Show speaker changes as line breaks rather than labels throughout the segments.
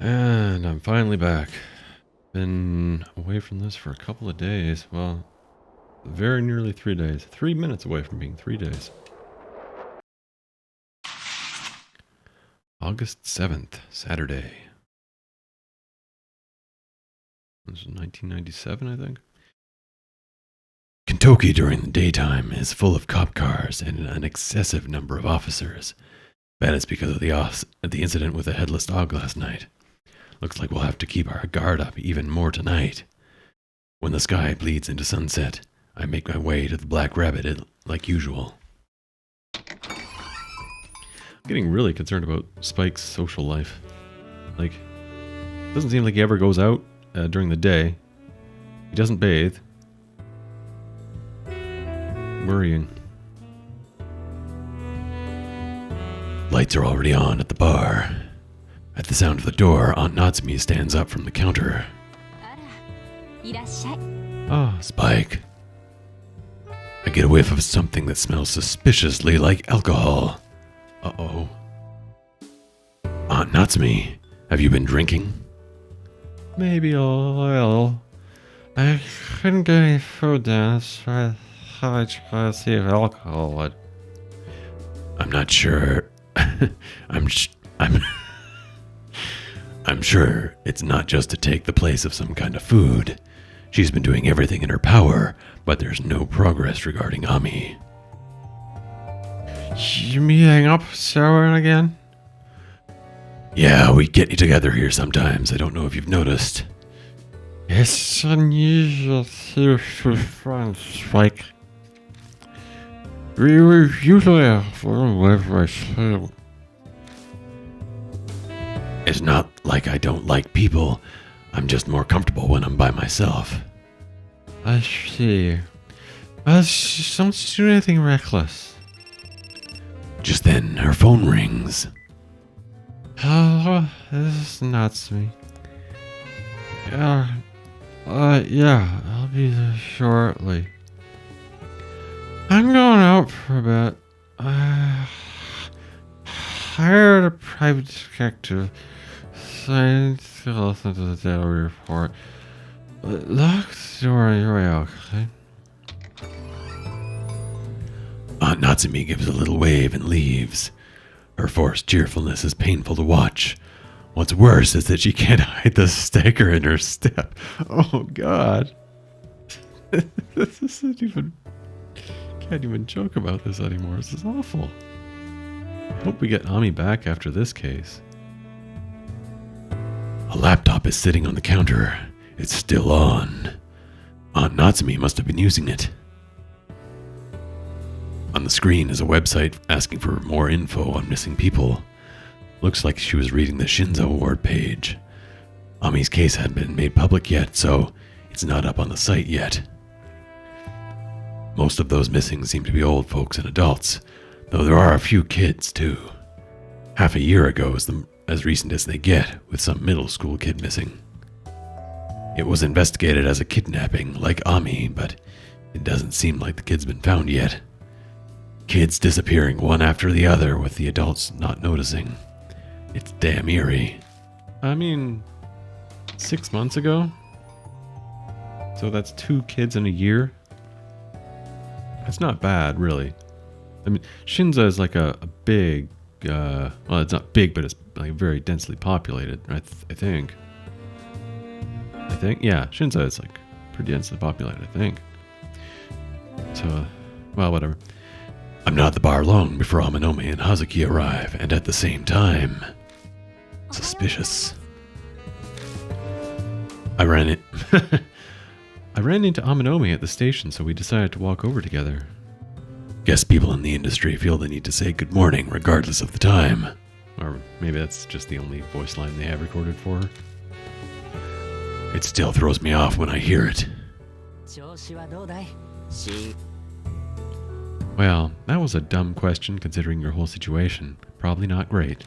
And I'm finally back. Been away from this for a couple of days. Well, very nearly 3 days. 3 minutes away from being 3 days. August 7th, Saturday. This is 1997, I think. Kentucky during the daytime is full of cop cars and an excessive number of officers. Bet it's because of the incident with the headless dog last night. Looks like we'll have to keep our guard up even more tonight. When the sky bleeds into sunset, I make my way to the Black Rabbit like usual. I'm getting really concerned about Spike's social life. Like, it doesn't seem like he ever goes out during the day. He doesn't bathe. Worrying. Lights are already on at the bar. At the sound of the door, Aunt Natsumi stands up from the counter. Ah, Spike. I get a whiff of something that smells suspiciously like alcohol. Uh-oh. Aunt Natsumi, have you been drinking? Maybe a little. I couldn't get any food down, so I thought I'd try to see if alcohol would. I'm not sure. I'm sure it's not just to take the place of some kind of food. She's been doing everything in her power, but there's no progress regarding Ami. You meeting up Sarah again? Yeah, we get together here sometimes. I don't know if you've noticed. It's unusual to see friends, Spike. We usually have live too. It's not like I don't like people. I'm just more comfortable when I'm by myself. I see. Just don't do anything reckless. Just then, her phone rings. Hello, this is Natsumi. Yeah, I'll be there shortly. I'm going out for a bit. I hired a private detective. So I need to listen to the daily report. Lock the door on your way out, okay? Aunt Natsumi gives a little wave and leaves. Her forced cheerfulness is painful to watch. What's worse is that she can't hide the stagger in her step. Oh, God. This isn't even... Can't even joke about this anymore. This is awful. Hope we get Ami back after this case. A laptop is sitting on the counter. It's still on. Aunt Natsumi must have been using it. On the screen is a website asking for more info on missing people. Looks like she was reading the Shinzo Ward page. Ami's case hadn't been made public yet, so it's not up on the site yet. Most of those missing seem to be old folks and adults, though there are a few kids too. Half a year ago is as recent as they get, with some middle school kid missing. It was investigated as a kidnapping, like Ami, but it doesn't seem like the kid's been found yet. Kids disappearing one after the other, with the adults not noticing. It's damn eerie. I mean, 6 months ago? So that's 2 kids in a year? That's not bad, really. I mean, Shinza is like a big, well, it's not big, but it's like very densely populated, I think. Yeah, Shinza is like pretty densely populated, I think. So, well, whatever. I'm not at the bar long before Amanome and Hazuki arrive, and at the same time... Suspicious. I ran into Amanome at the station, so we decided to walk over together. Guess people in the industry feel the need to say good morning regardless of the time. Or maybe that's just the only voice line they have recorded for her. It still throws me off when I hear it. Well, that was a dumb question considering your whole situation. Probably not great.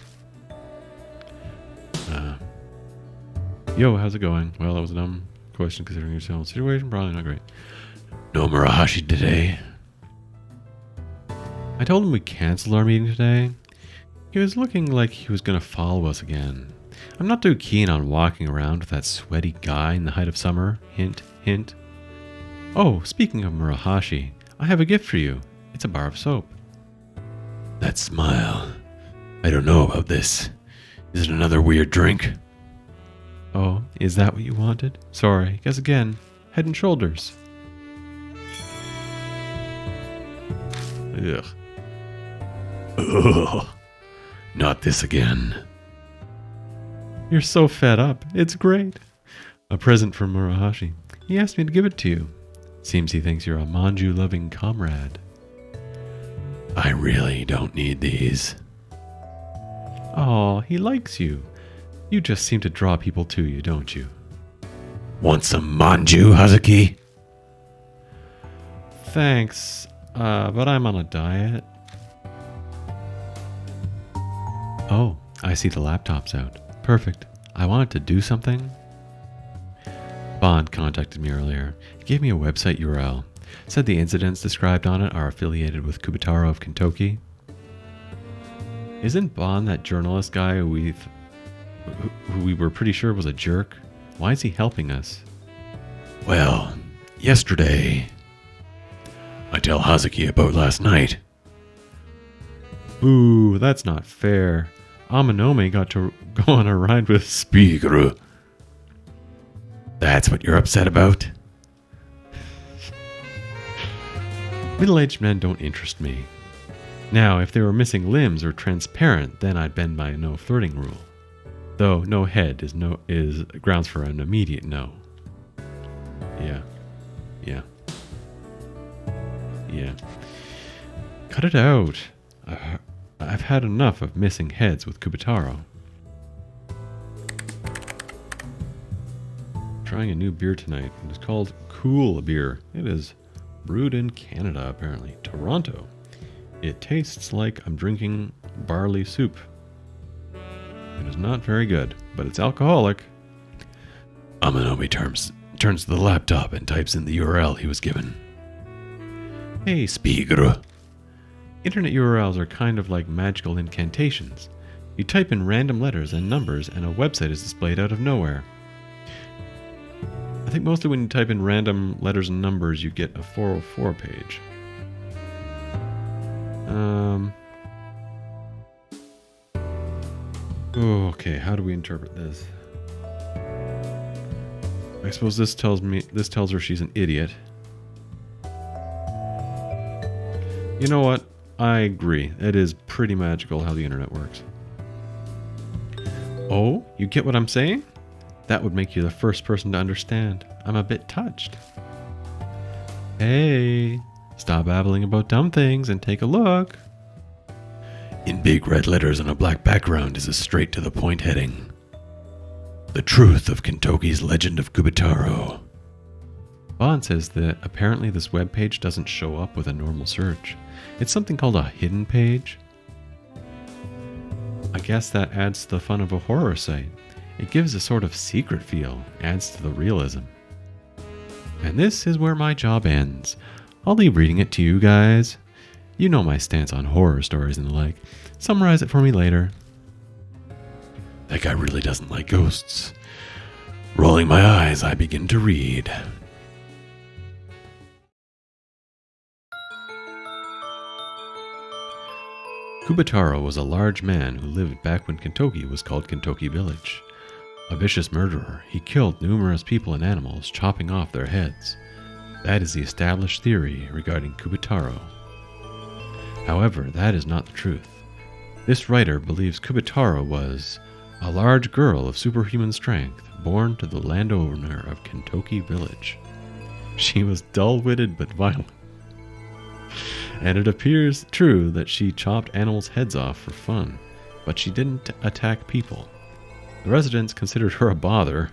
Yo, how's it going? Well, that was a dumb question considering your whole situation. Probably not great. No Murahashi today. I told him we canceled our meeting today. He was looking like he was going to follow us again. I'm not too keen on walking around with that sweaty guy in the height of summer. Hint, hint. Oh, speaking of Murahashi, I have a gift for you. It's a bar of soap. That smile. I don't know about this. Is it another weird drink? Oh, is that what you wanted? Sorry, guess again. Head and Shoulders. Ugh. Ugh. Not this again. You're so fed up. It's great. A present from Murahashi. He asked me to give it to you. Seems he thinks you're a manju-loving comrade. I really don't need these. Oh, he likes you. You just seem to draw people to you, don't you? Want some manju, Hazuki? Thanks, but I'm on a diet. Oh, I see the laptop's out. Perfect. I wanted to do something. Bond contacted me earlier. He gave me a website URL. Said the incidents described on it are affiliated with Kubitaro of Kintoki. Isn't Bond that journalist guy who we were pretty sure was a jerk? Why is he helping us? Well, yesterday, I tell Hazuki about last night. Ooh, that's not fair. Amanome got to go on a ride with Spiguru. That's what you're upset about? Middle-aged men don't interest me. Now, if they were missing limbs or transparent, then I'd bend my no flirting rule. Though no head is grounds for an immediate no. Yeah. Cut it out. I've had enough of missing heads with Kubitaro. Trying a new beer tonight. It is called Cool Beer. It is brewed in Canada, apparently. Toronto. It tastes like I'm drinking barley soup. It is not very good, but it's alcoholic. Amanome turns to the laptop and types in the URL he was given. Hey, Spiguru. Internet URLs are kind of like magical incantations. You type in random letters and numbers and a website is displayed out of nowhere. I think mostly when you type in random letters and numbers, you get a 404 page. Okay, how do we interpret this? I suppose this tells her she's an idiot. You know what? I agree. It is pretty magical how the internet works. Oh, you get what I'm saying? That would make you the first person to understand. I'm a bit touched. Hey, stop babbling about dumb things and take a look. In big red letters on a black background is a straight to the point heading. The truth of Kintoki's legend of Kubitaro. Bond says that apparently this webpage doesn't show up with a normal search. It's something called a hidden page. I guess that adds to the fun of a horror site. It gives a sort of secret feel, adds to the realism. And this is where my job ends. I'll leave reading it to you guys. You know my stance on horror stories and the like. Summarize it for me later. That guy really doesn't like ghosts. Rolling my eyes, I begin to read. Kubitaro was a large man who lived back when Kintoki was called Kintoki Village. A vicious murderer, he killed numerous people and animals, chopping off their heads. That is the established theory regarding Kubitaro. However, that is not the truth. This writer believes Kubitaro was a large girl of superhuman strength, born to the landowner of Kintoki Village. She was dull-witted but violent. And it appears true that she chopped animals' heads off for fun, but she didn't attack people. The residents considered her a bother,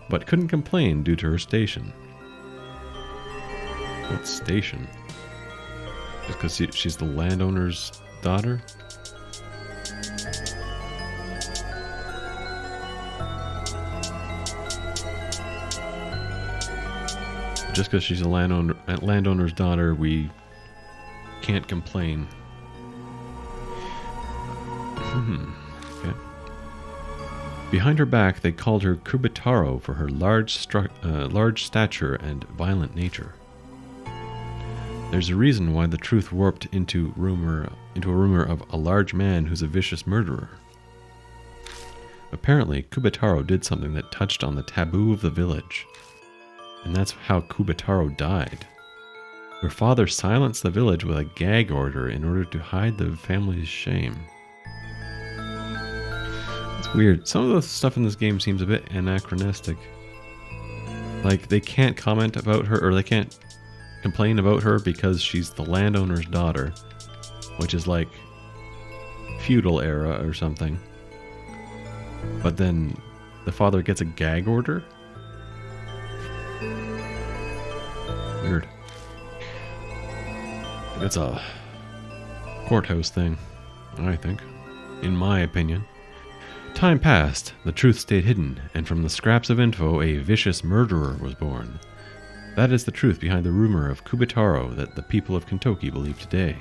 but couldn't complain due to her station. What station? Just because she's the landowner's daughter? Just because she's a landowner's daughter, we can't complain. Okay. Behind her back, they called her Kubitaro for her large stature and violent nature. There's a reason why the truth warped into a rumor of a large man who's a vicious murderer. Apparently, Kubitaro did something that touched on the taboo of the village. And that's how Kubitaro died. Her father silenced the village with a gag order in order to hide the family's shame. It's weird. Some of the stuff in this game seems a bit anachronistic. Like, they can't comment about her, or they can't complain about her because she's the landowner's daughter, which is like feudal era or something. But then the father gets a gag order? Weird. It's a courthouse thing, I think, in my opinion. Time passed, the truth stayed hidden, and from the scraps of info, a vicious murderer was born. That is the truth behind the rumor of Kubitaro that the people of Kentucky believe today.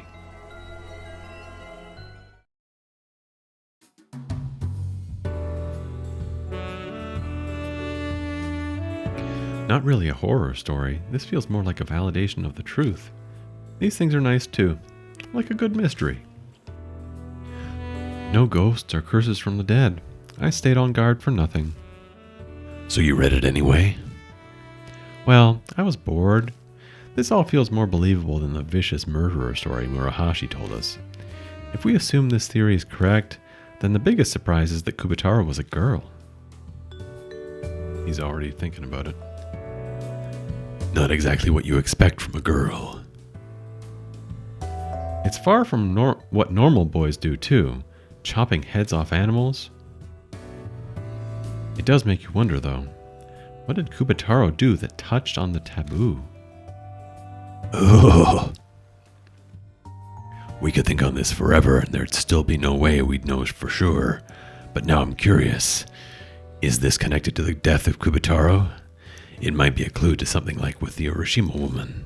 Not really a horror story. This feels more like a validation of the truth. These things are nice too, like a good mystery. No ghosts or curses from the dead. I stayed on guard for nothing.
So you read it anyway?
Well, I was bored. This all feels more believable than the vicious murderer story Murahashi told us. If we assume this theory is correct, then the biggest surprise is that Kubitaro was a girl. He's already thinking about it.
Not exactly what you expect from a girl.
It's far from what normal boys do too, chopping heads off animals. It does make you wonder though, what did Kubitaro do that touched on the taboo?
Ugh. We could think on this forever and there'd still be no way we'd know for sure. But now I'm curious. Is this connected to the death of Kubitaro? It might be a clue to something like with the Urashima woman.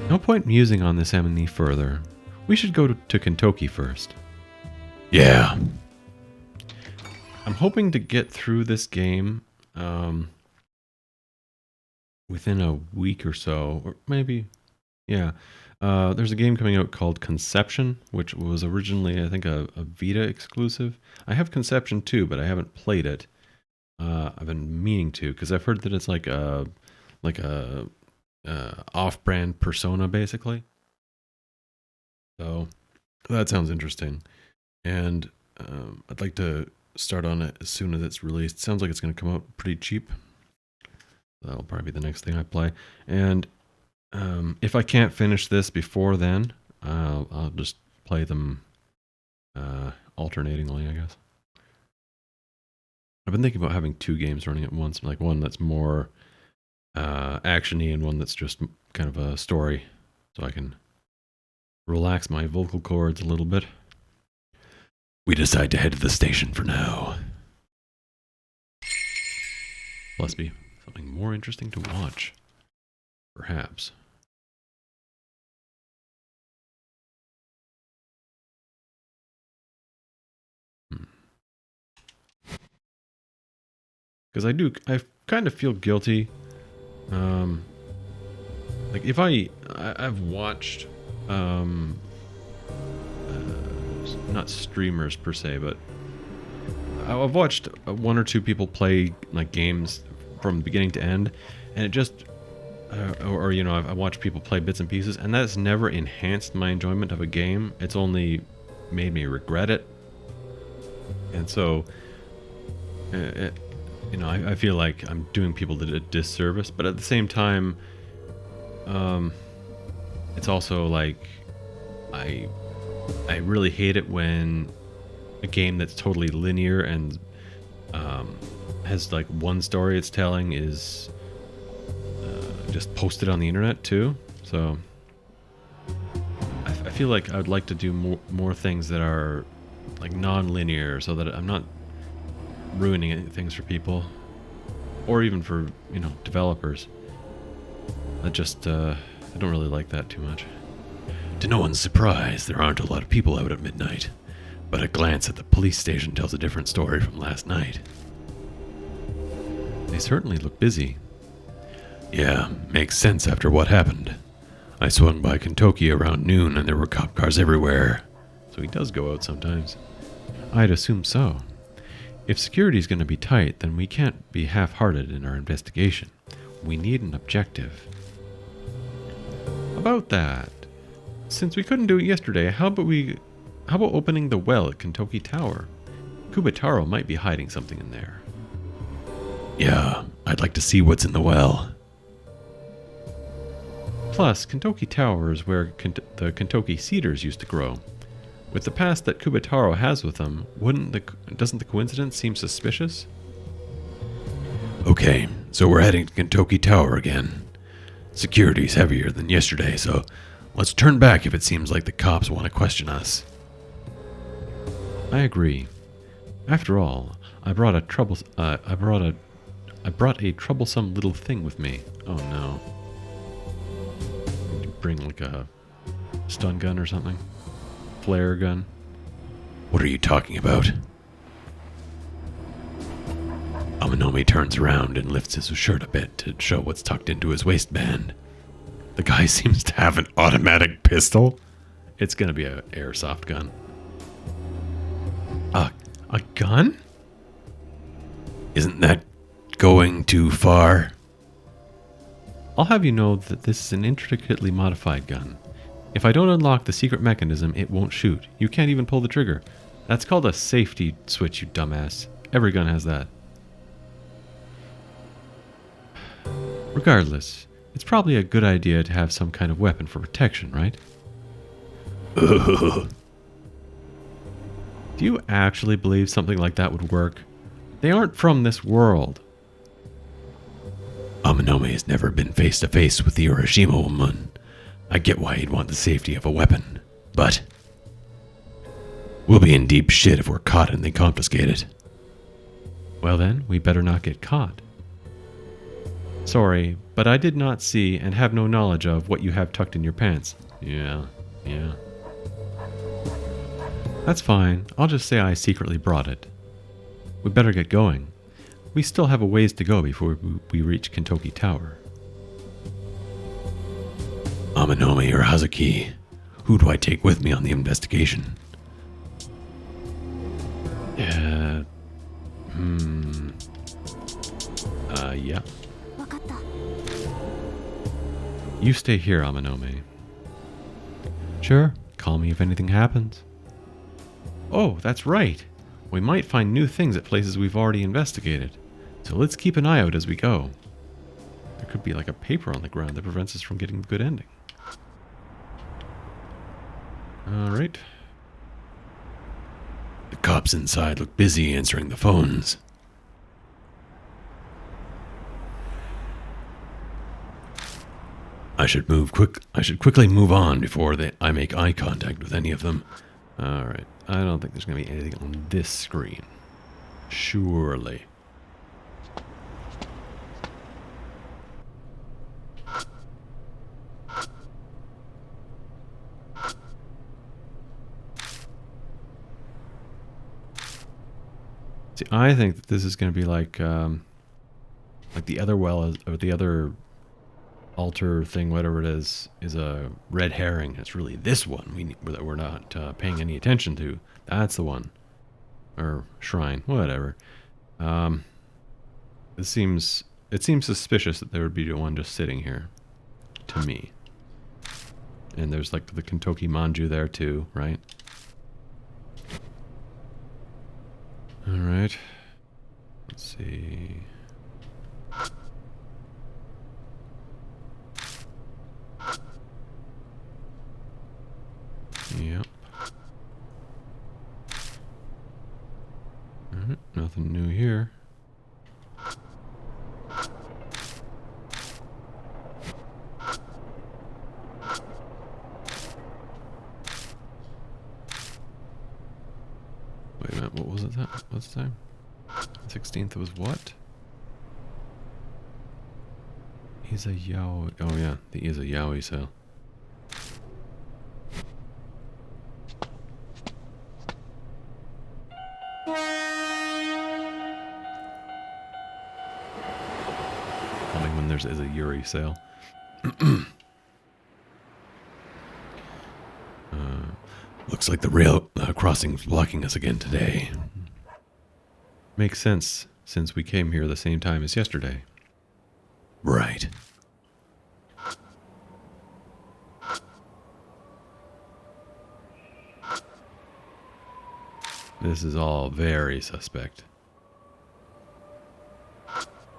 No point musing on this any further. We should go to Kentucky first.
Yeah.
I'm hoping to get through this game within a week or so, or maybe, yeah. There's a game coming out called Conception, which was originally, I think, a Vita exclusive. I have Conception too, but I haven't played it. I've been meaning to, because I've heard that it's like a off-brand Persona, basically. So that sounds interesting, and I'd like to start on it as soon as it's released. It sounds like it's going to come out pretty cheap. That'll probably be the next thing I play. And if I can't finish this before then, I'll just play them alternatingly, I guess. I've been thinking about having two games running at once, like one that's more action-y and one that's just kind of a story, so I can relax my vocal cords a little bit.
We decide to head to the station for now.
Must be something more interesting to watch, perhaps. Because I kind of feel guilty. Like if I've watched, not streamers per se, but I've watched one or two people play like games from beginning to end, and it just, or you know, I've watched people play bits and pieces, and that's never enhanced my enjoyment of a game. It's only made me regret it, and so, you know, I feel like I'm doing people a disservice, but at the same time, it's also like I really hate it when a game that's totally linear and has like one story it's telling is just posted on the internet too. So I feel like I would like to do more things that are like non-linear, so that I'm not ruining things for people, or even for, you know, developers. I just I don't really like that too much.
To no one's surprise, there aren't a lot of people out at midnight. but a glance at the police station tells a different story from last night.
They certainly look busy.
Yeah, makes sense after what happened. I swung by Kentucky around noon and there were cop cars everywhere.
So he does go out sometimes. I'd assume so. If security's going to be tight, then we can't be half-hearted in our investigation. We need an objective. About that, since we couldn't do it yesterday, how about opening the well at Kentucky Tower? Kubataro might be hiding something in there.
Yeah, I'd like to see what's in the well.
Plus, Kentucky Tower is where the Kentucky cedars used to grow. With the past that Kubataro has with them, doesn't the coincidence seem suspicious?
Okay, so we're heading to Kentucky Tower again. Security's heavier than yesterday, so let's turn back if it seems like the cops want to question us.
I agree. After all, I brought a troublesome little thing with me. Oh no. Did you bring like a stun gun or something? Flare gun?
What are you talking about? Aminomi turns around and lifts his shirt a bit to show what's tucked into his waistband. The guy seems to have an automatic pistol.
It's gonna be an airsoft gun.
A gun? Isn't that going too far?
I'll have you know that this is an intricately modified gun. If I don't unlock the secret mechanism, it won't shoot. You can't even pull the trigger. That's called a safety switch, you dumbass. Every gun has that. Regardless, it's probably a good idea to have some kind of weapon for protection, right? Do you actually believe something like that would work? They aren't from this world.
Aminomi has never been face to face with the Urashima woman. I get why he'd want the safety of a weapon, but we'll be in deep shit if we're caught and they confiscate it.
Well then, we better not get caught. Sorry, but I did not see and have no knowledge of what you have tucked in your pants. Yeah. That's fine. I'll just say I secretly brought it. We better get going. We still have a ways to go before we reach Kentucky Tower.
Aminomi or Hazuki, who do I take with me on the investigation?
Yeah. You stay here, Amanome. Sure, call me if anything happens. Oh, that's right. We might find new things at places we've already investigated. So let's keep an eye out as we go. There could be like a paper on the ground that prevents us from getting a good ending. Alright.
The cops inside look busy answering the phones. I should quickly move on before I make eye contact with any of them.
Alright. I don't think there's going to be anything on this screen. Surely. See, I think that this is going to be like the other well, or the other altar thing, whatever it is a red herring. It's really this one that we're not paying any attention to. That's the one. Or shrine, whatever. It seems suspicious that there would be one just sitting here, to me. And there's like the Kentucky Manju there too, right? Alright. Let's see. Yep. Alright, nothing new here. Wait a minute, what was it that? What's the time? 16th was what? He's a yaoi. Oh yeah, he is a yaoi sale.
coming when there's a Yuri sale.
Looks like the rail crossing's blocking us again today.
Makes sense since we came here the same time as yesterday.
Right.
This is all very suspect.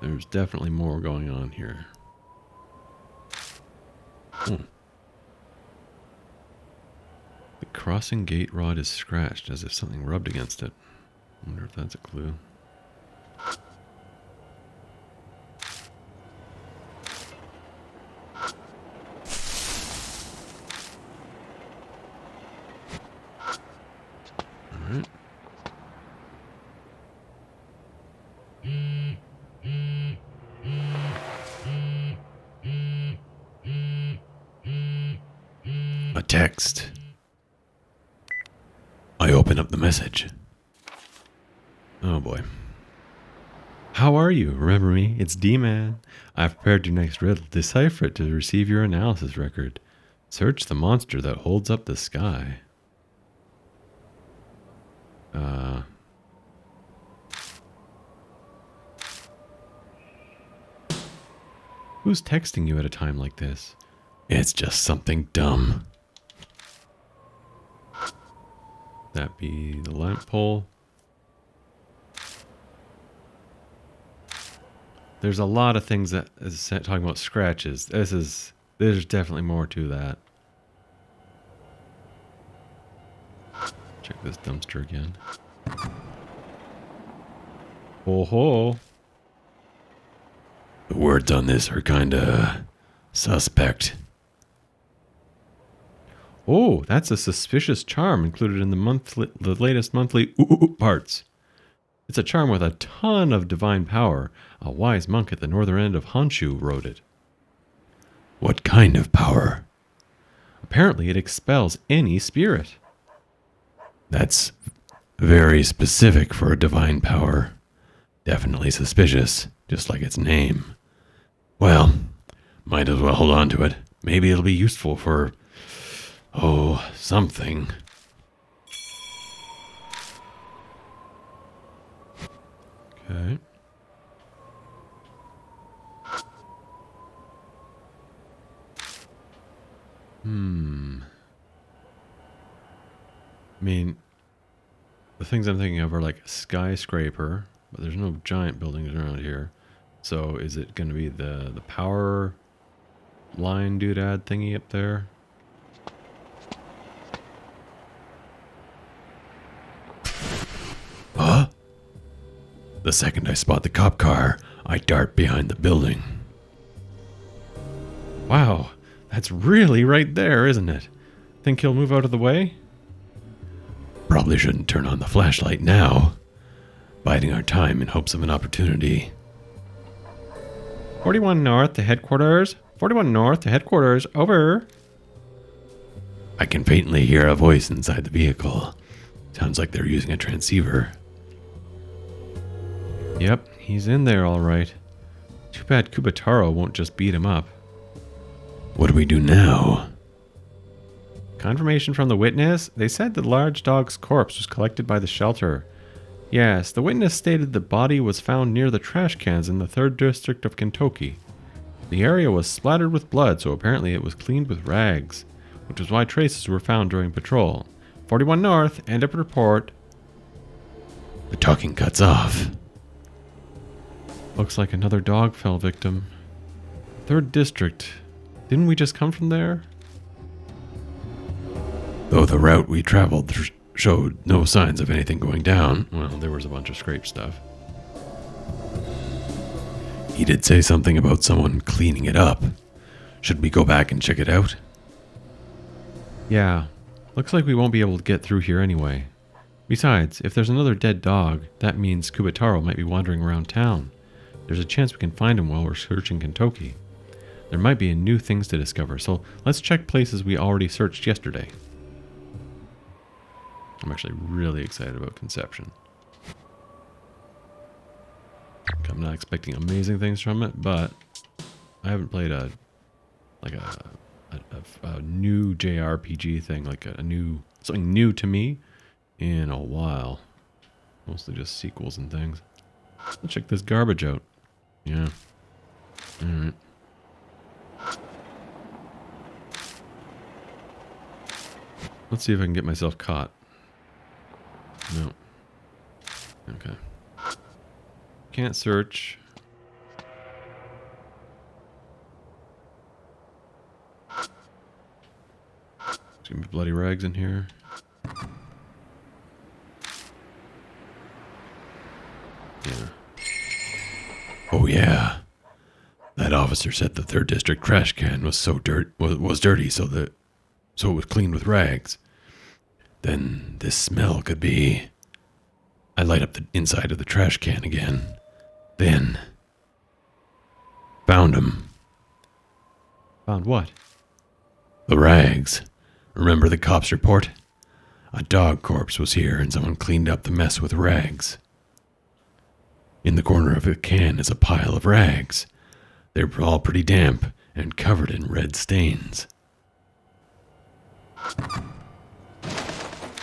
There's definitely more going on here. The crossing gate rod is scratched as if something rubbed against it. I wonder if that's a clue. Alright.
A text. I open up the message.
Oh boy. How are you? Remember me? It's D-Man. I've prepared your next riddle. Decipher it to receive your analysis record. Search the monster that holds up the sky. Who's texting you at a time like this?
It's just something dumb.
That be the lamp pole. There's a lot of things that is talking about scratches. There's definitely more to that. Check this dumpster again. Oh ho!
The words on this are kinda suspect.
Oh, that's a suspicious charm included in the latest monthly parts. It's a charm with a ton of divine power. A wise monk at the northern end of Honshu wrote it.
What kind of power?
Apparently it expels any spirit.
That's very specific for a divine power. Definitely suspicious, just like its name. Well, might as well hold on to it. Maybe it'll be useful for, something.
Okay. I mean, the things I'm thinking of are like skyscraper, but there's no giant buildings around here. So is it going to be the power line doodad thingy up there?
Huh? The second I spot the cop car, I dart behind the building.
Wow, that's really right there, isn't it? Think he'll move out of the way?
Probably shouldn't turn on the flashlight now. Biding our time in hopes of an opportunity.
41 North to headquarters. 41 North to headquarters. Over.
I can faintly hear a voice inside the vehicle. Sounds like they're using a transceiver.
Yep, he's in there all right. Too bad Kubataro won't just beat him up.
What do we do now?
Confirmation from the witness. They said the large dog's corpse was collected by the shelter. Yes, the witness stated the body was found near the trash cans in the 3rd district of Kentucky. The area was splattered with blood, so apparently it was cleaned with rags, which is why traces were found during patrol. 41 North, end of report.
The talking cuts off.
Looks like another dog fell victim. 3rd district. Didn't we just come from there?
Though the route we traveled showed no signs of anything going down.
Well, there was a bunch of scrape stuff.
He did say something about someone cleaning it up. Should we go back and check it out?
Yeah, looks like we won't be able to get through here anyway. Besides, if there's another dead dog, that means Kubataro might be wandering around town. There's a chance we can find him while we're searching Kentucky. There might be new things to discover, so let's check places we already searched yesterday. I'm actually really excited about Conception. I'm not expecting amazing things from it, but I haven't played a new JRPG thing, like something new to me in a while. Mostly just sequels and things. Let's check this garbage out. Yeah. Alright. Let's see if I can get myself caught. No. Okay. Can't search. There's gonna be bloody rags in here. Yeah.
Oh yeah. That officer said the 3rd District trash can was dirty, so it was cleaned with rags. Then this smell could be... I light up the inside of the trash can again. Then... found him.
Found what?
The rags. Remember the cops' report? A dog corpse was here and someone cleaned up the mess with rags. In the corner of the can is a pile of rags. They're all pretty damp and covered in red stains.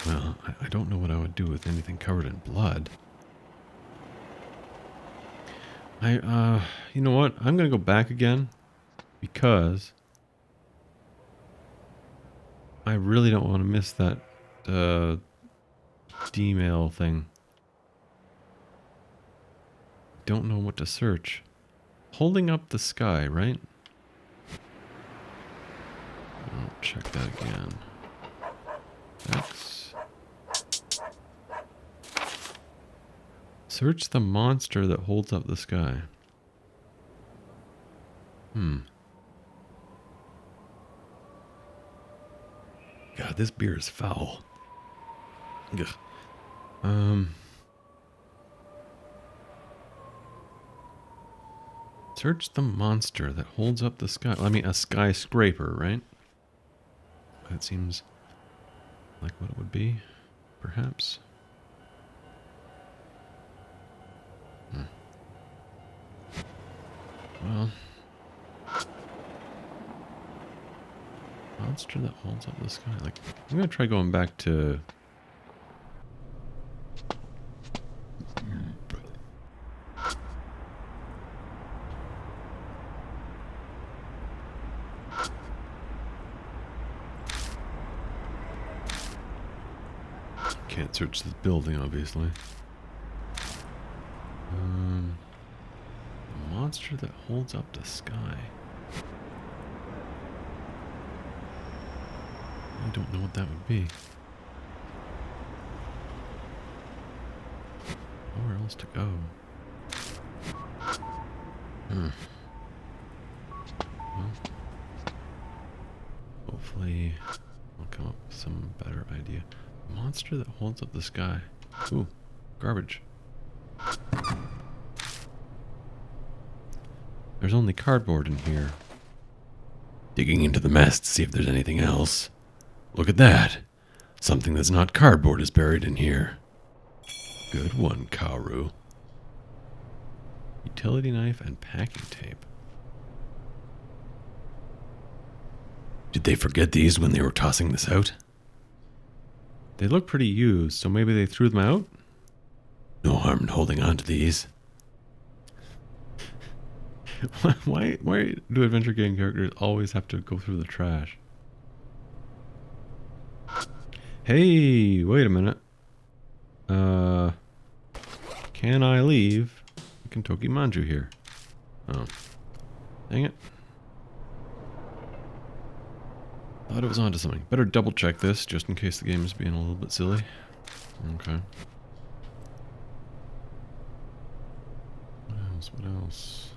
Well, I don't know what I would do with anything covered in blood. You know what? I'm gonna go back again because I really don't want to miss that D-mail thing. Don't know what to search. Holding up the sky, right? I'll check that again. X. Search the monster that holds up the sky.
God, this beer is foul.
Ugh. Search the monster that holds up the sky. I mean, a skyscraper, right? That seems like what it would be, perhaps. Well, monster that holds up the sky. Like, I'm gonna try going back to. Can't search this building, obviously. A monster that holds up the sky. I don't know what that would be. Nowhere else to go. Well, hopefully I'll come up with some better idea. Monster that holds up the sky. Ooh, garbage. There's only cardboard in here.
Digging into the mess to see if there's anything else. Look at that. Something that's not cardboard is buried in here. Good one, Kaoru.
Utility knife and packing tape.
Did they forget these when they were tossing this out?
They look pretty used, so maybe they threw them out?
No harm in holding on to these.
Why do adventure game characters always have to go through the trash? Hey, wait a minute. Can I leave Kentucky Manju here? Oh. Dang it. Thought it was onto something. Better double check this just in case the game is being a little bit silly. Okay. What else? What else?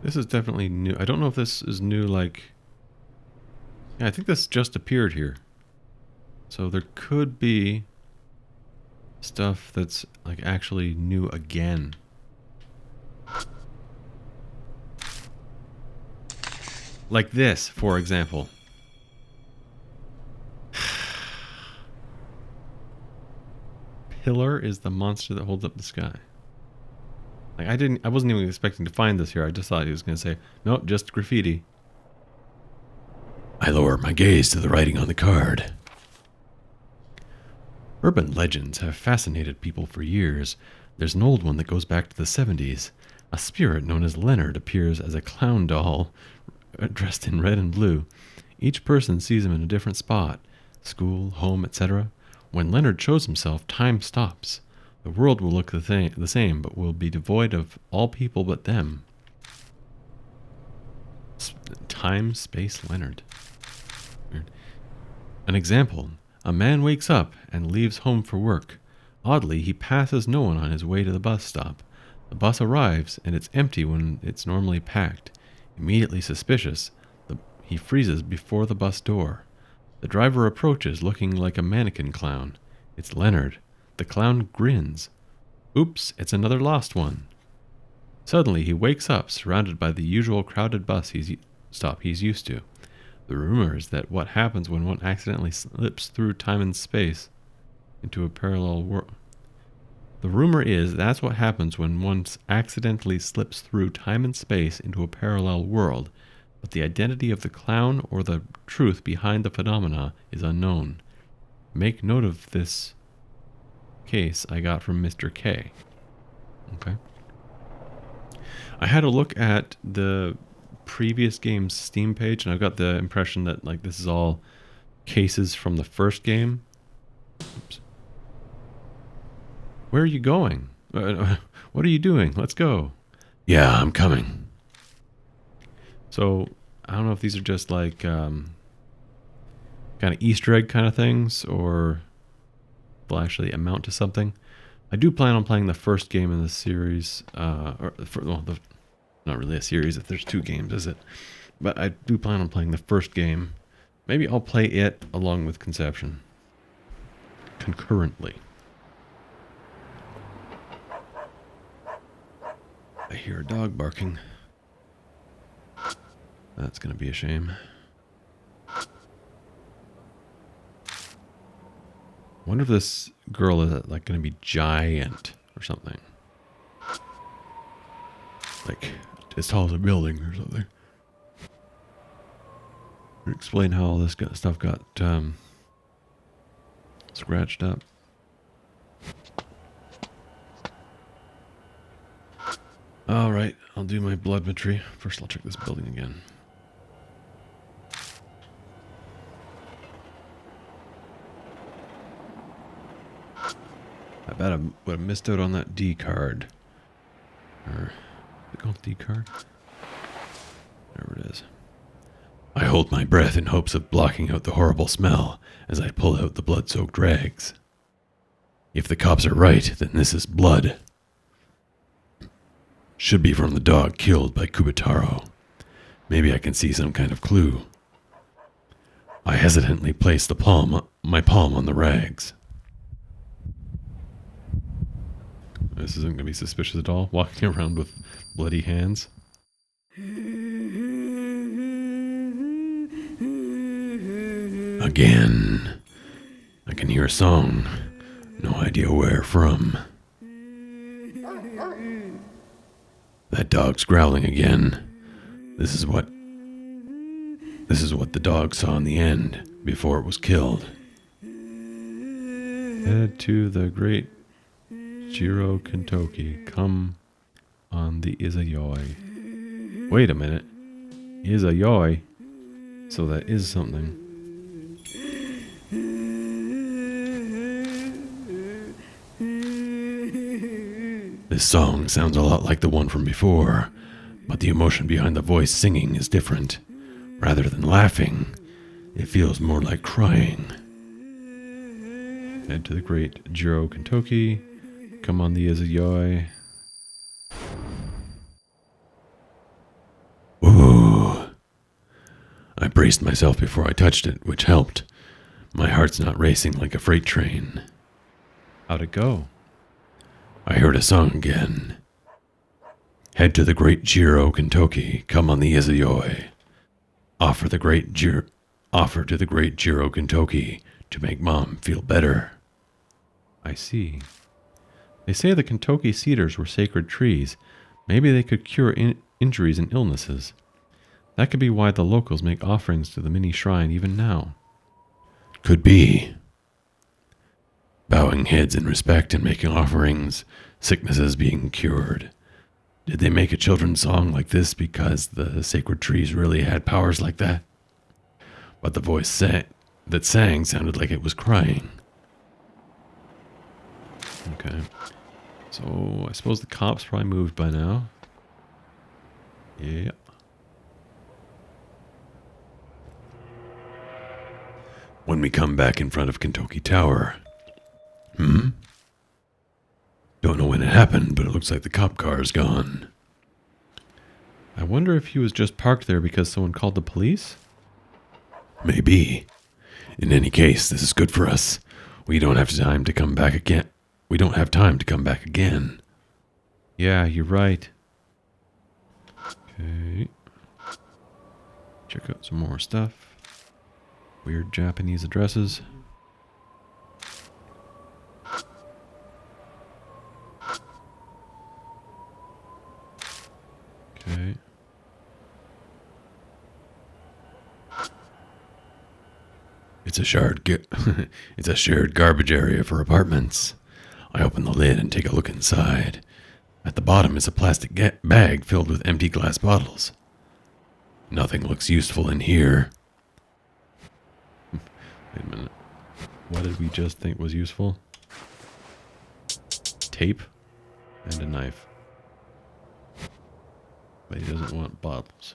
This is definitely new. I don't know if this is new, like... Yeah, I think this just appeared here. So there could be stuff that's like actually new again. Like this, for example. Pillar is the monster that holds up the sky. Like I wasn't even expecting to find this here. I just thought he was going to say, nope, just graffiti.
I lower my gaze to the writing on the card.
Urban legends have fascinated people for years. There's an old one that goes back to the 70s. A spirit known as Leonard appears as a clown doll dressed in red and blue. Each person sees him in a different spot, school, home, etc. When Leonard shows himself, time stops. The world will look the same, but will be devoid of all people but them. Time, space, Leonard. Weird. An example. A man wakes up and leaves home for work. Oddly, he passes no one on his way to the bus stop. The bus arrives, and it's empty when it's normally packed. Immediately suspicious, he freezes before the bus door. The driver approaches, looking like a mannequin clown. It's Leonard. The clown grins. Oops, it's another lost one. Suddenly, he wakes up, surrounded by the usual crowded bus stop he's used to. The rumor is that what happens when one accidentally slips through time and space into a parallel world. The rumor is that's what happens when one accidentally slips through time and space into a parallel world, but the identity of the clown or the truth behind the phenomena is unknown. Make note of this case I got from Mr. K. Okay. I had a look at the previous game's Steam page, and I've got the impression that like this is all cases from the first game. Oops. Where are you going? What are you doing? Let's go.
Yeah, I'm coming.
So I don't know if these are just like kind of Easter egg kind of things, or will actually amount to something. I do plan on playing the first game in the series, not really a series if there's two games, is it? But I do plan on playing the first game. Maybe I'll play it along with Conception concurrently. I hear a dog barking. That's going to be a shame. Wonder if this girl is like going to be giant or something. Like as tall as a building or something. Explain how all this stuff got scratched up. All right, I'll do my bloodmetry. First, I'll check this building again. I bet I would have missed out on that D card. Or, is it called D card? Whatever it is.
I hold my breath in hopes of blocking out the horrible smell as I pull out the blood-soaked rags. If the cops are right, then this is blood. Should be from the dog killed by Kubitaro. Maybe I can see some kind of clue. I hesitantly place my palm on the rags.
This isn't going to be suspicious at all. Walking around with bloody hands.
Again. I can hear a song. No idea where from. That dog's growling again. This is what the dog saw in the end, before it was killed.
Head to the great Jiro Kentucky. Come on the Izayoi. Wait a minute. Izayoi. So that is something.
This song sounds a lot like the one from before, but the emotion behind the voice singing is different. Rather than laughing, it feels more like crying.
Head to the great Jiro Kentucky. Come on the Izayoi.
Ooh. I braced myself before I touched it, which helped. My heart's not racing like a freight train.
How'd it go?
I heard a song again. Head to the great Jiro Kentucky, come on the Izayoi. Offer to the great Jiro Kentucky to make Mom feel better.
I see. They say the Kentucky cedars were sacred trees. Maybe they could cure injuries and illnesses. That could be why the locals make offerings to the mini shrine even now.
Could be. Bowing heads in respect and making offerings, sicknesses being cured. Did they make a children's song like this because the sacred trees really had powers like that? But the voice that sang sounded like it was crying.
Okay. So I suppose the cops probably moved by now. Yeah.
When we come back in front of Kentucky Tower. Don't know when it happened, but it looks like the cop car is gone.
I wonder if he was just parked there because someone called the police?
Maybe. In any case, this is good for us. We don't have time to come back again.
Yeah, you're right. Okay. Check out some more stuff. Weird Japanese addresses. Okay.
It's a shared garbage area for apartments. I open the lid and take a look inside. At the bottom is a plastic bag filled with empty glass bottles. Nothing looks useful in here.
Wait a minute. What did we just think was useful? Tape and a knife. But he doesn't want bottles.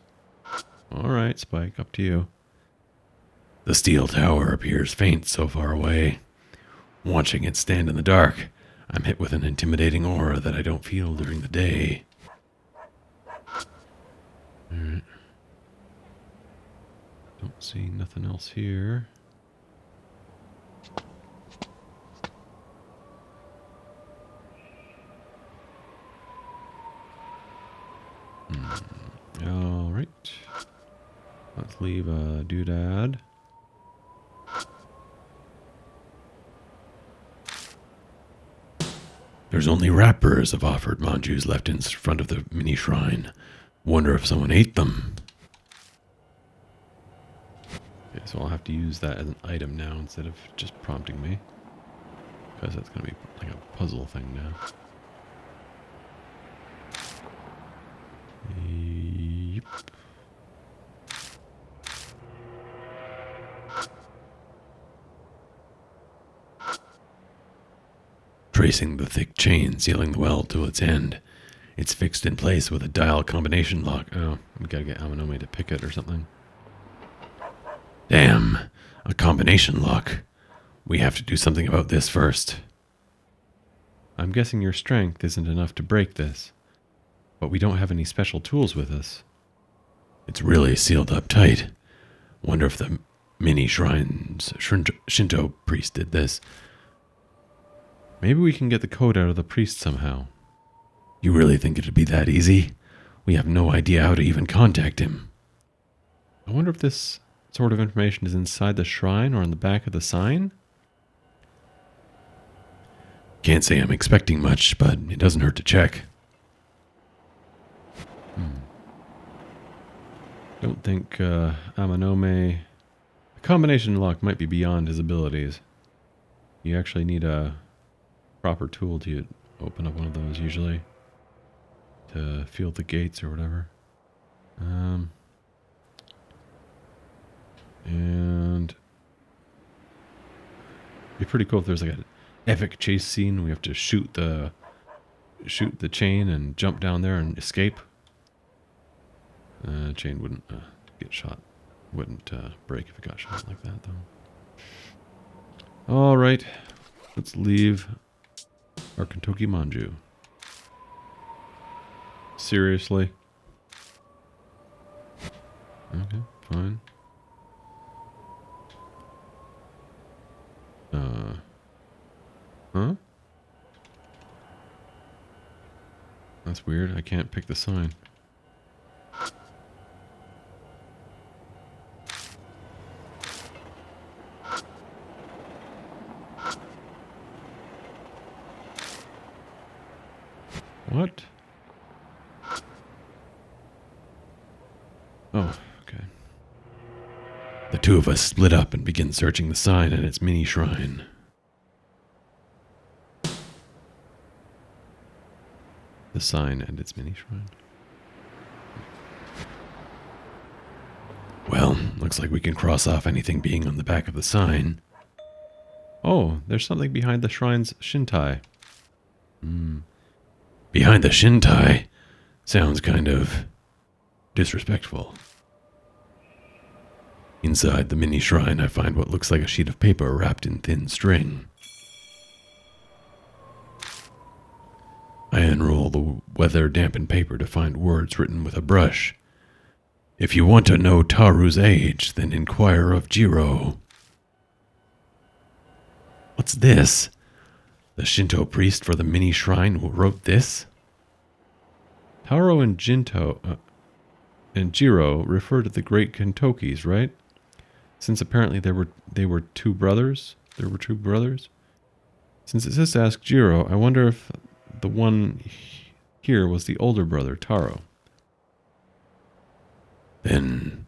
Alright, Spike, up to you.
The steel tower appears faint so far away. Watching it stand in the dark, I'm hit with an intimidating aura that I don't feel during the day.
Alright. Don't see nothing else here. Alright. Let's leave a doodad.
There's only wrappers of offered manjus left in front of the mini shrine. Wonder if someone ate them.
Okay, so I'll have to use that as an item now instead of just prompting me. Because that's going to be like a puzzle thing now. Yep.
Tracing the thick chain sealing the well to its end. It's fixed in place with a dial combination lock.
Oh, we gotta get Amanome to pick it or something.
Damn, a combination lock. We have to do something about this first.
I'm guessing your strength isn't enough to break this. But we don't have any special tools with us.
It's really sealed up tight. Wonder if the mini shrine's Shinto priest did this.
Maybe we can get the code out of the priest somehow.
You really think it'd be that easy? We have no idea how to even contact him.
I wonder if this sort of information is inside the shrine or on the back of the sign?
Can't say I'm expecting much, but it doesn't hurt to check.
Don't think Amanome... The combination lock might be beyond his abilities. You actually need a proper tool to open up one of those usually. To feel the gates or whatever. And... It'd be pretty cool if there's like an epic chase scene. We have to shoot the chain and jump down there and escape. Chain wouldn't get shot. Wouldn't break if it got shot like that, though. All right, let's leave our Kentucky Manju. Seriously? Okay, fine. Huh? That's weird. I can't pick the sign. Oh, okay.
The two of us split up and begin searching the sign and its mini shrine.
The sign and its mini shrine.
Well, looks like we can cross off anything being on the back of the sign.
Oh, there's something behind the shrine's shintai.
Behind the shintai sounds kind of disrespectful. Inside the mini shrine, I find what looks like a sheet of paper wrapped in thin string. I unroll the weather-dampened paper to find words written with a brush. If you want to know Taru's age, then inquire of Jiro. What's this? The Shinto priest for the mini shrine who wrote this?
Taro and and Jiro refer to the great Kentokis, right? Since apparently they were two brothers. There were two brothers. Since it says to ask Jiro, I wonder if the one here was the older brother, Taro.
Then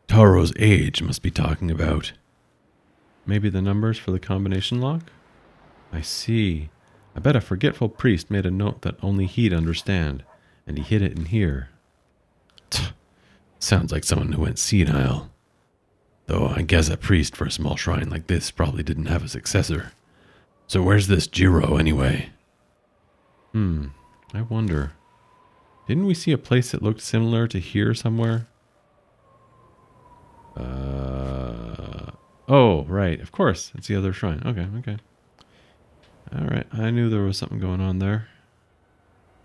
Taro's age must be talking about.
Maybe the numbers for the combination lock? I see. I bet a forgetful priest made a note that only he'd understand, and he hid it in here.
Sounds like someone who went senile. Though I guess a priest for a small shrine like this probably didn't have a successor. So where's this Jiro anyway?
I wonder. Didn't we see a place that looked similar to here somewhere? Oh, right. Of course. It's the other shrine. Okay. All right. I knew there was something going on there.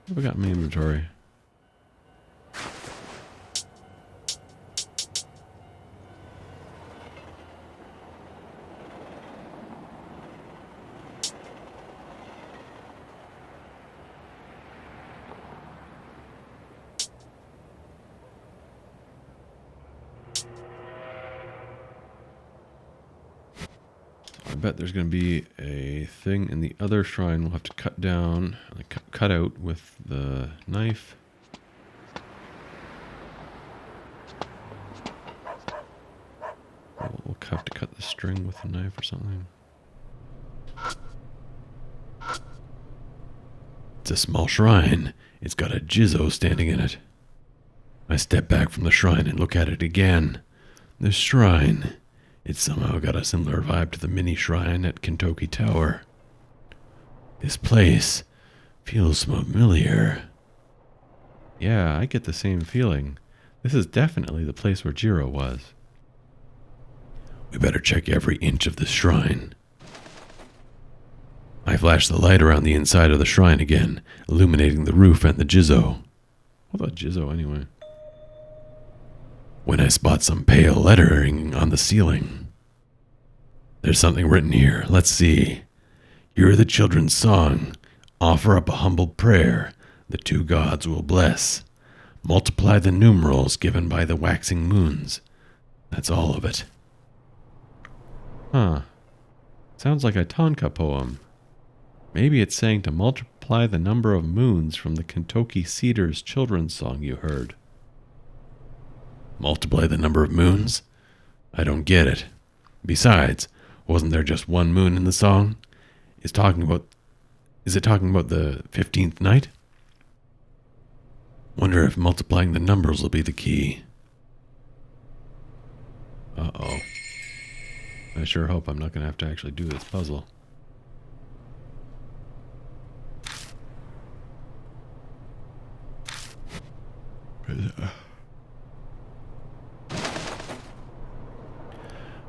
What have we got in my inventory? I bet there's going to be a thing in the other shrine we'll have to cut down, like cut out with the knife. We'll have to cut the string with the knife or something.
It's a small shrine. It's got a Jizo standing in it. I step back from the shrine and look at it again. The shrine. It's somehow got a similar vibe to the mini shrine at Kentoki Tower. This place feels familiar.
Yeah, I get the same feeling. This is definitely the place where Jiro was.
We better check every inch of this shrine. I flash the light around the inside of the shrine again, illuminating the roof and the Jizo.
What about Jizo anyway?
When I spot some pale lettering on the ceiling. There's something written here. Let's see. Hear the children's song. Offer up a humble prayer. The two gods will bless. Multiply the numerals given by the waxing moons. That's all of it.
Huh. Sounds like a Tonka poem. Maybe it's saying to multiply the number of moons from the Kentoki Cedars children's song you heard.
Multiply the number of moons? I don't get it. Besides, wasn't there just one moon in the song? Is it talking about the 15th night? Wonder if multiplying the numbers will be the key.
Uh-oh. I sure hope I'm not going to have to actually do this puzzle.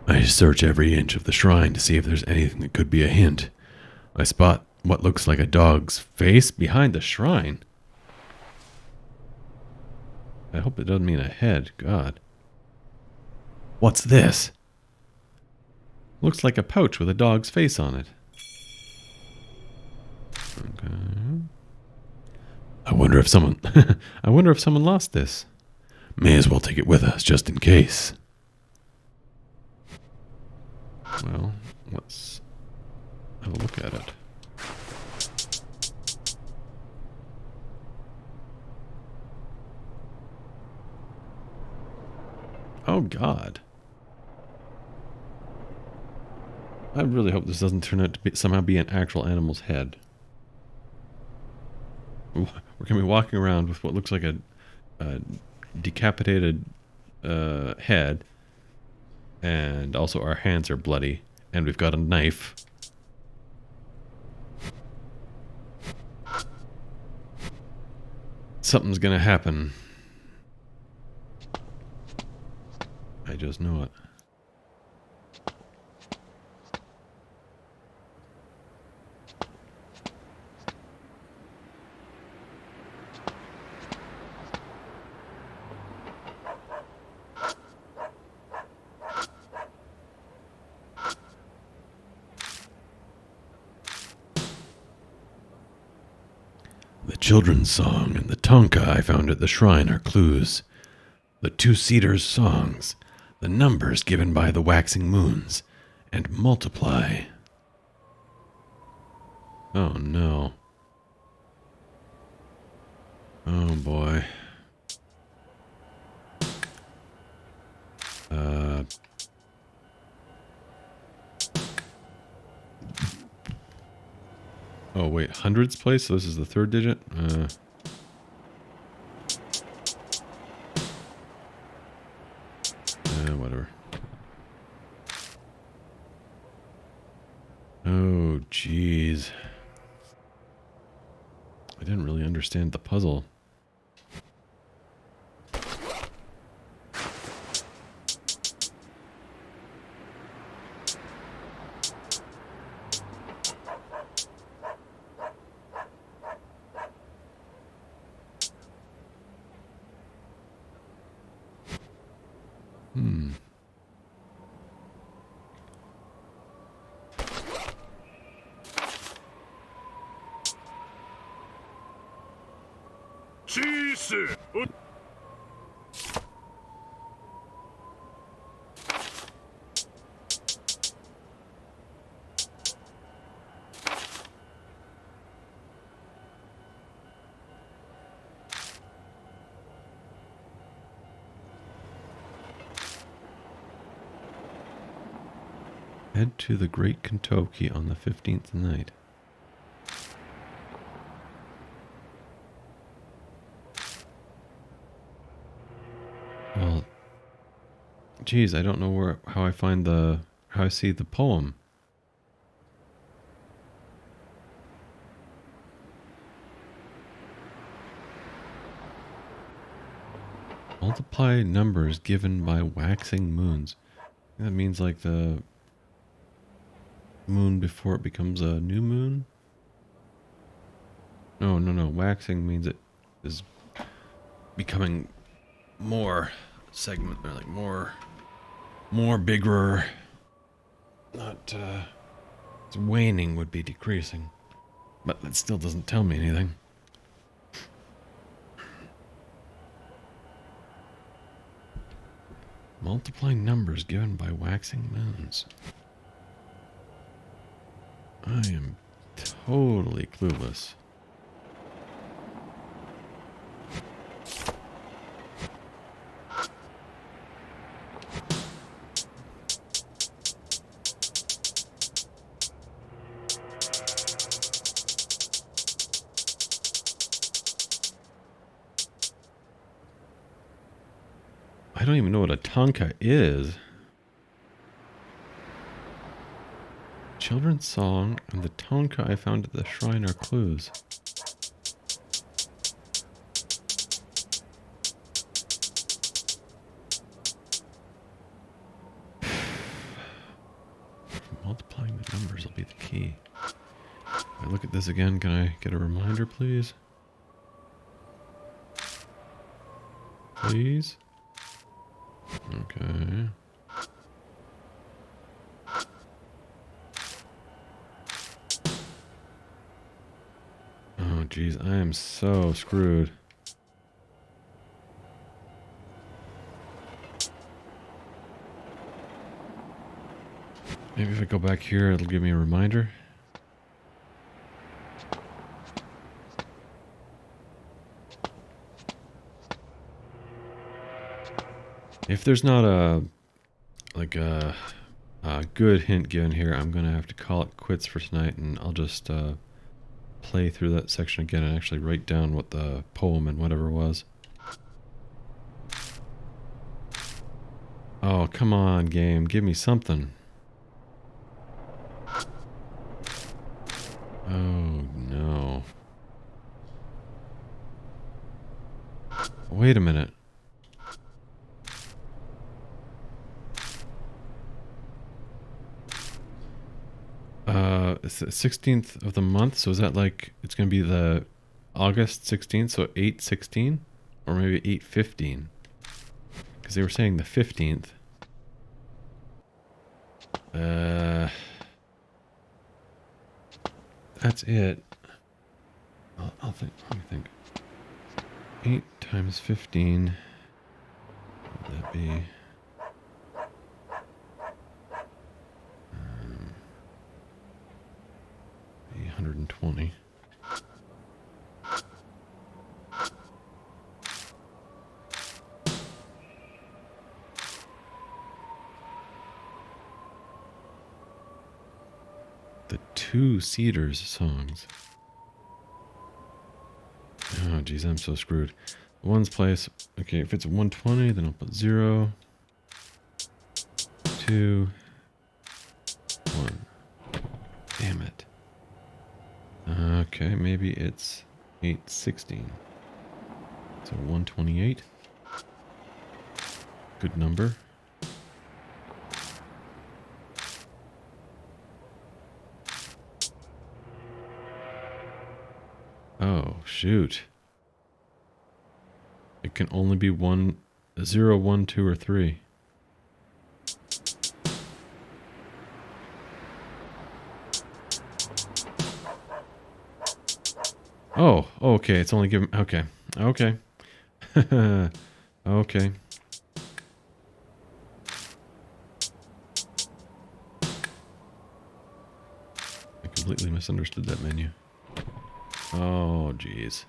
I search every inch of the shrine to see if there's anything that could be a hint. I spot what looks like a dog's face
Behind the shrine? I hope it doesn't mean a head. God.
What's this?
Looks like a pouch with a dog's face on it. Okay.
I wonder if someone
lost this.
may as well take it with us just in case.
Well, let's have a look at it. Oh, God. I really hope this doesn't turn out to somehow be an actual animal's head. We're going to be walking around with what looks like a decapitated head. And also our hands are bloody. And we've got a knife. Something's going to happen. I just know it.
The children's song and the tonka I found at the shrine are clues. The two cedars songs, the numbers given by the waxing moons, and multiply.
Oh, no. Oh, boy. Oh, wait. Hundreds place? So this is the third digit? Whatever. Oh, jeez. I didn't really understand the puzzle. Head to the Great Kentucky on the 15th night. Well, geez, I don't know how I see the poem. Multiply numbers given by waxing moons. That means like the moon before it becomes a new moon? No. Waxing means it is becoming more segment, or like more bigger. Not, it's waning would be decreasing. But that still doesn't tell me anything. Multiply numbers given by waxing moons. I am totally clueless. I don't even know what a tonka is. Children's song and the tonka I found at the shrine are clues. Multiplying the numbers will be the key. If I look at this again, can I get a reminder, please? Please? Okay. Oh, geez, I am so screwed. Maybe if I go back here, it'll give me a reminder. If there's not a good hint given here, I'm gonna have to call it quits for tonight, and I'll just play through that section again and actually write down what the poem and whatever was. Oh, come on, game. Give me something. Oh, no. Wait a minute. It's the 16th of the month, so is that like, it's going to be the August 16th, so 8/16? Or maybe 8/15? Because they were saying the 15th. That's it. I'll think. Let me think. 8 times 15. What would that be? 820. The two Cedars songs. Oh, geez, I'm so screwed. One's place. Okay, if it's 120, then I'll put 0, 2, 1. Damn it. Okay, maybe it's 8/16. So 128. Good number. Oh, shoot. It can only be 0, 1, 2, or 3. Oh, okay. It's only given. Okay. Okay. Okay. I completely misunderstood that menu. Oh, geez.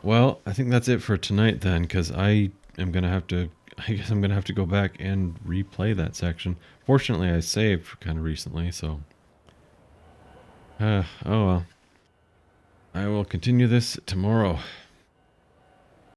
Well, I think that's it for tonight then, because I am going to have to, I guess I'm going to have to go back and replay that section. Fortunately, I saved kind of recently, so. Oh well. I will continue this tomorrow.